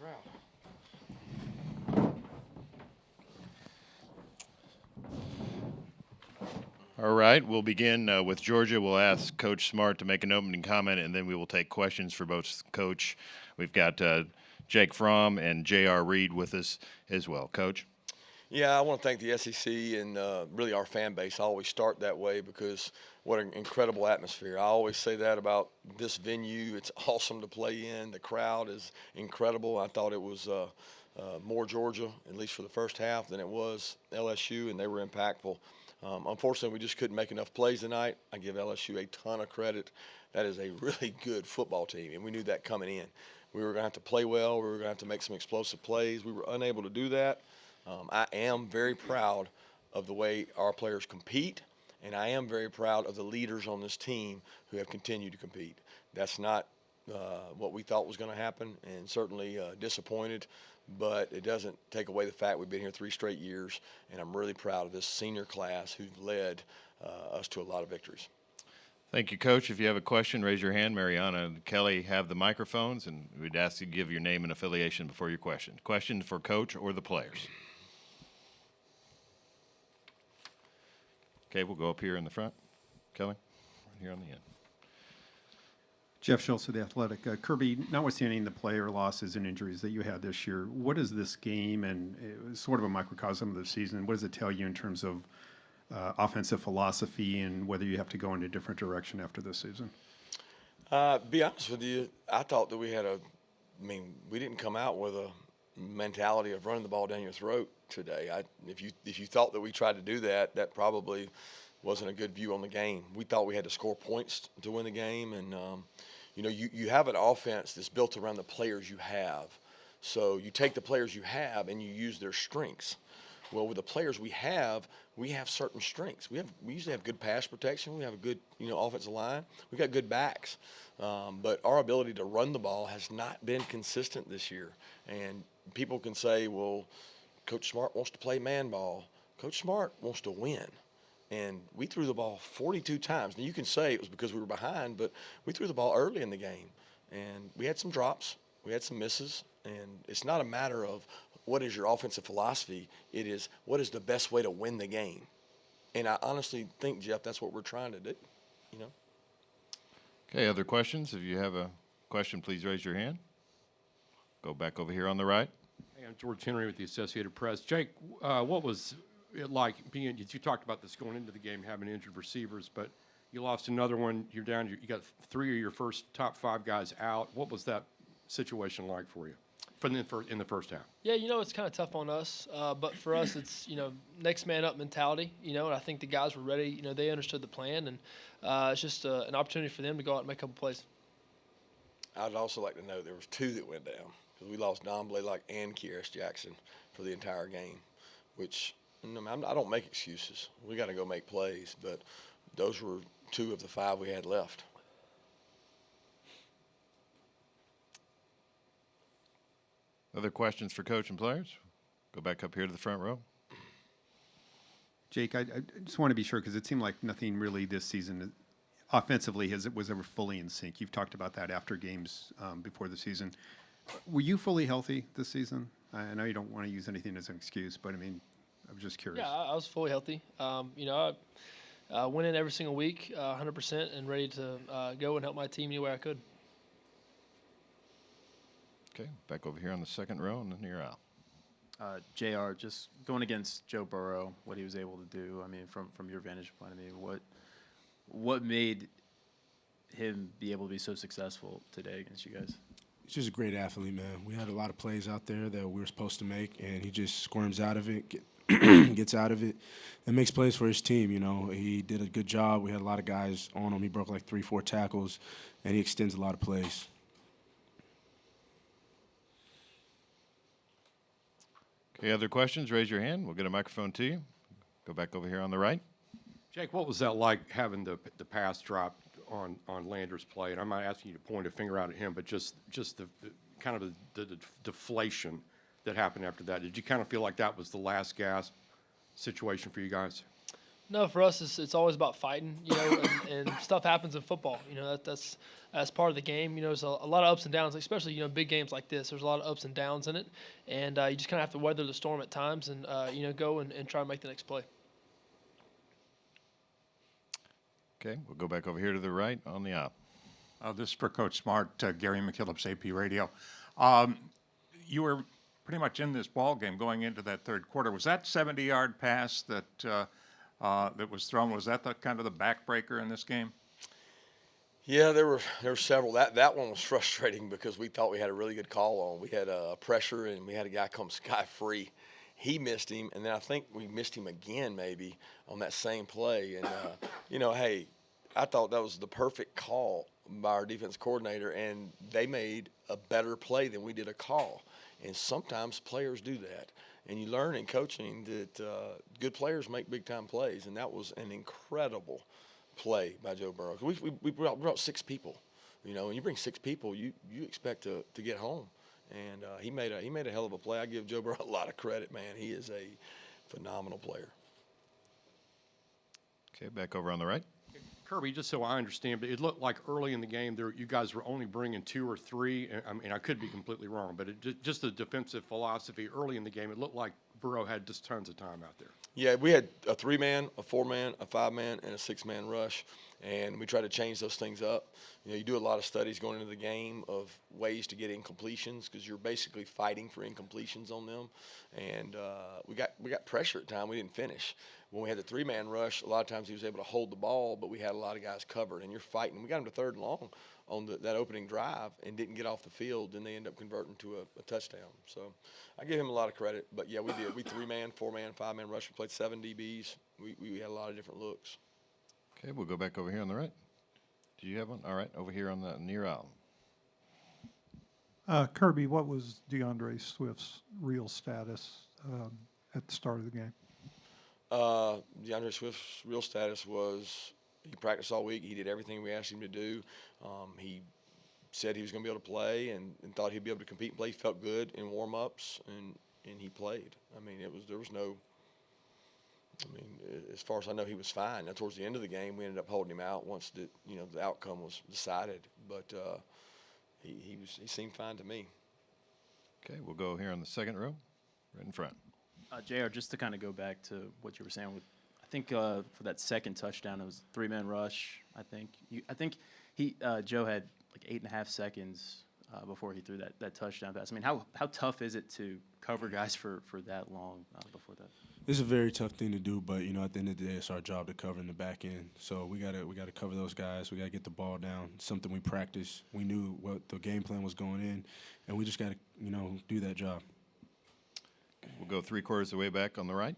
crowd. All right, we'll begin with Georgia. We'll ask Coach Smart to make an opening comment, and then we will take questions for both Coach. We've got Jake Fromm and J.R. Reed with us as well. Coach? Yeah, I want to thank the SEC and really our fan base. I always start that way because what an incredible atmosphere. I always say that about this venue. It's awesome to play in. The crowd is incredible. I thought it was more Georgia, at least for the first half, than it was LSU, and they were impactful. Unfortunately, we just couldn't make enough plays tonight. I give LSU a ton of credit. That is a really good football team, and we knew that coming in. We were going to have to play well. We were going to have to make some explosive plays. We were unable to do that. I am very proud of the way our players compete, and I am very proud of the leaders on this team who have continued to compete. That's not what we thought was going to happen, and certainly disappointed, but it doesn't take away the fact we've been here 3 straight years, and I'm really proud of this senior class who've led us to a lot of victories. Thank you, Coach. If you have a question, raise your hand. Mariana and Kelly have the microphones, and we'd ask you to give your name and affiliation before your question. Question for Coach or the players? Okay, we'll go up here in the front. Kelly, right here on the end. Jeff Schultz of The Athletic. Kirby, notwithstanding the player losses and injuries that you had this year, what is this game, and it was sort of a microcosm of the season, what does it tell you in terms of offensive philosophy and whether you have to go in a different direction after this season? Be honest with you, I thought that we didn't come out with a mentality of running the ball down your throat today. If you thought that we tried to do that, that probably wasn't a good view on the game. We thought we had to score points to win the game, and you have an offense that's built around the players you have. So you take the players you have and you use their strengths. Well, with the players we have certain strengths. We usually have good pass protection. We have a good offensive line. We got good backs, but our ability to run the ball has not been consistent this year. And people can say, well, Coach Smart wants to play man ball. Coach Smart wants to win. And we threw the ball 42 times. Now, you can say it was because we were behind, but we threw the ball early in the game. And we had some drops. We had some misses. And it's not a matter of what is your offensive philosophy. It is what is the best way to win the game. And I honestly think, Jeff, that's what we're trying to do, Okay, other questions? If you have a question, please raise your hand. Go back over here on the right. Hey, I'm George Henry with the Associated Press. Jake, what was it like being? You talked about this going into the game, having injured receivers, but you lost another one. You're down. You got 3 of your first top 5 guys out. What was that situation like for you, in the first half? Yeah, it's kind of tough on us, but for us, it's next man up mentality. And I think the guys were ready. They understood the plan, and it's just an opportunity for them to go out and make a couple plays. I'd also like to know there was 2 that went down because we lost Don Blaylock and Kieris Jackson for the entire game, which I don't make excuses. We got to go make plays, but those were 2 of the 5 we had left. Other questions for Coach and players? Go back up here to the front row. Jake, I just want to be sure because it seemed like nothing really this season offensively was ever fully in sync. You've talked about that after games before the season. Were you fully healthy this season? I know you don't want to use anything as an excuse, but I was just curious. Yeah, I was fully healthy. I went in every single week, 100%, and ready to go and help my team any way I could. Okay, back over here on the second row, and then you're out. JR, just going against Joe Burrow, what he was able to do, from your vantage point, what made him be able to be so successful today against you guys? He's just a great athlete, man. We had a lot of plays out there that we were supposed to make, and he just squirms out of it, gets out of it, and makes plays for his team. He did a good job. We had a lot of guys on him. He broke like 3-4 tackles, and he extends a lot of plays. Okay, other questions? Raise your hand. We'll get a microphone to you. Go back over here on the right. Jake, what was that like having the pass drop on Lander's play? And I'm not asking you to point a finger out at him, but just the kind of the deflation that happened after that. Did you kind of feel like that was the last gasp situation for you guys? No, for us, it's always about fighting, and stuff happens in football. That's part of the game. There's a lot of ups and downs, especially big games like this. There's a lot of ups and downs in it, and you just kind of have to weather the storm at times, and go and try to make the next play. Okay, we'll go back over here to the right on the aisle. This is for Coach Smart, Gary McKillop's AP Radio. You were pretty much in this ball game going into that third quarter. Was that 70-yard pass that that was thrown? Was that the kind of the backbreaker in this game? Yeah, there were several. That one was frustrating because we thought we had a really good call on. We had a pressure, and we had a guy come sky free. He missed him, and then I think we missed him again maybe on that same play. And, hey, I thought that was the perfect call by our defense coordinator, and they made a better play than we did a call. And sometimes players do that. And you learn in coaching that good players make big-time plays, and that was an incredible play by Joe Burrow. We brought 6 people. When you bring 6 people, you expect to get home. And he made a hell of a play. I give Joe Burrow a lot of credit, man. He is a phenomenal player. Okay, back over on the right. Kirby, just so I understand, but it looked like early in the game you guys were only bringing 2 or 3. I mean, I could be completely wrong, but just the defensive philosophy early in the game, it looked like Burrow had just tons of time out there. Yeah, we had a 3-man, a 4-man, a 5-man, and a 6-man rush, and we try to change those things up. You do a lot of studies going into the game of ways to get incompletions because you're basically fighting for incompletions on them, and we got pressure at time. We didn't finish. When we had the 3-man rush, a lot of times he was able to hold the ball, but we had a lot of guys covered, and you're fighting. We got him to 3rd and long on that opening drive and didn't get off the field, and they end up converting to a touchdown. So I give him a lot of credit. But, yeah, we did. We 3-man, 4-man, 5-man rush. We played 7 DBs. We had a lot of different looks. Okay, we'll go back over here on the right. Do you have one? All right, over here on the near aisle. Kirby, what was DeAndre Swift's real status at the start of the game? DeAndre Swift's real status was he practiced all week. He did everything we asked him to do. He said he was going to be able to play and thought he'd be able to compete and play. He felt good in warm-ups, and he played. I mean, there was no – I mean, as far as I know, he was fine. Now, towards the end of the game, we ended up holding him out once the outcome was decided. But he seemed fine to me. Okay, we'll go here on the second row, right in front. JR, just to kind of go back to what you were saying, I think for that second touchdown, it was a 3-man rush. I think Joe had like 8.5 seconds before he threw that touchdown pass. I mean, how tough is it to cover guys for that long before that? It's a very tough thing to do, but at the end of the day, it's our job to cover in the back end. So we gotta cover those guys. We gotta get the ball down. It's something we practice. We knew what the game plan was going in, and we just gotta do that job. We'll go 3/4 of the way back on the right.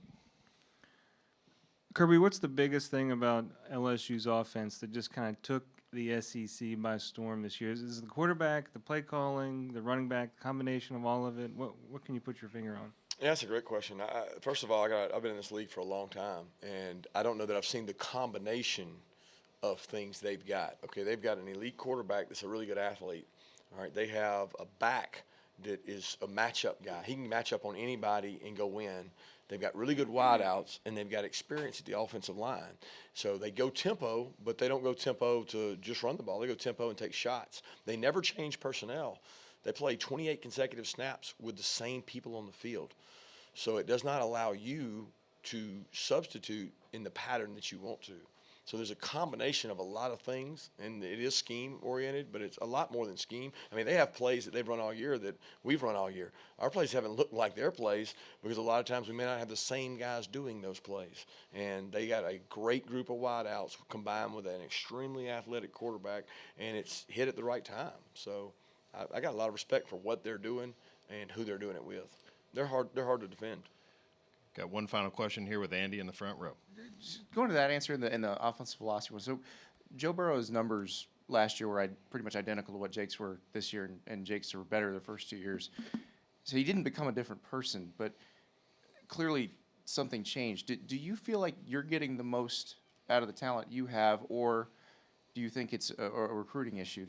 Kirby, what's the biggest thing about LSU's offense that just kind of took the SEC by storm this year? Is it the quarterback, the play calling, the running back, combination of all of it? What can you put your finger on? Yeah, that's a great question. First of all, I've been in this league for a long time, and I don't know that I've seen the combination of things they've got. Okay, they've got an elite quarterback that's a really good athlete. All right, they have a back that is a matchup guy. He can match up on anybody and go win. They've got really good wideouts, and they've got experience at the offensive line. So they go tempo, but they don't go tempo to just run the ball. They go tempo and take shots. They never change personnel. They play 28 consecutive snaps with the same people on the field. So it does not allow you to substitute in the pattern that you want to. So there's a combination of a lot of things, and it is scheme-oriented, but it's a lot more than scheme. I mean, they have plays that they've run all year that we've run all year. Our plays haven't looked like their plays because a lot of times we may not have the same guys doing those plays. And they got a great group of wideouts combined with an extremely athletic quarterback, and it's hit at the right time. So I got a lot of respect for what they're doing and who they're doing it with. They're hard to defend. Got one final question here with Andy in the front row. Going to that answer in the offensive velocity one. So Joe Burrow's numbers last year were pretty much identical to what Jake's were this year, and Jake's were better the first 2 years. So he didn't become a different person, but clearly something changed. Do you feel like you're getting the most out of the talent you have, or do you think it's a recruiting issue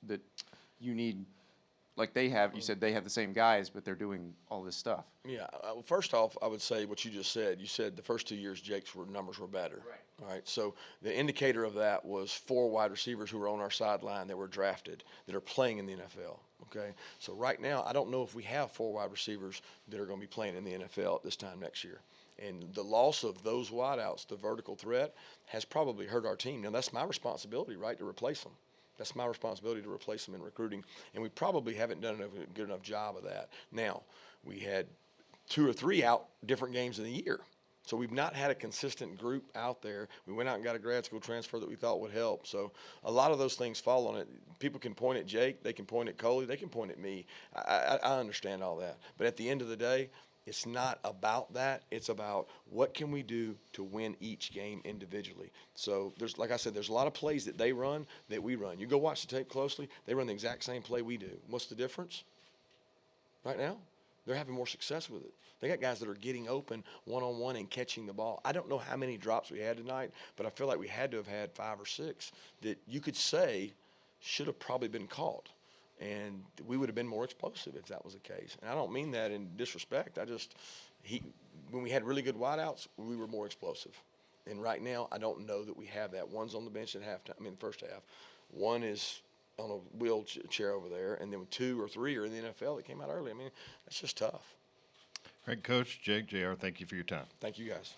that you need like they have. You said they have the same guys, but they're doing all this stuff. Yeah. First off, I would say what you just said. You said the first 2 years Jake's numbers were better. Right. All right. So the indicator of that was 4 wide receivers who were on our sideline that were drafted that are playing in the NFL. Okay. So right now, I don't know if we have 4 wide receivers that are going to be playing in the NFL at this time next year. And the loss of those wideouts, the vertical threat, has probably hurt our team. Now, that's my responsibility, right, to replace them. That's my responsibility to replace them in recruiting, and we probably haven't done a good enough job of that. Now, we had 2 or 3 out different games in the year, so we've not had a consistent group out there. We went out and got a grad school transfer that we thought would help. So a lot of those things fall on it. People can point at Jake, they can point at Coley, they can point at me. I understand all that, but at the end of the day, it's not about that. It's about what can we do to win each game individually. So there's, like I said, there's a lot of plays that they run that we run. You go watch the tape closely, they run the exact same play we do. What's the difference? Right now, they're having more success with it. They got guys that are getting open one-on-one and catching the ball. I don't know how many drops we had tonight, but I feel like we had to have had 5 or 6 that you could say should have probably been caught. And we would have been more explosive if that was the case. And I don't mean that in disrespect. When we had really good wideouts, we were more explosive. And right now, I don't know that we have that. One's on the bench at halftime. First half. One is on a wheelchair over there, and then 2 or 3 are in the NFL that came out early. That's just tough. All right, Coach, Jake, JR, thank you for your time. Thank you, guys.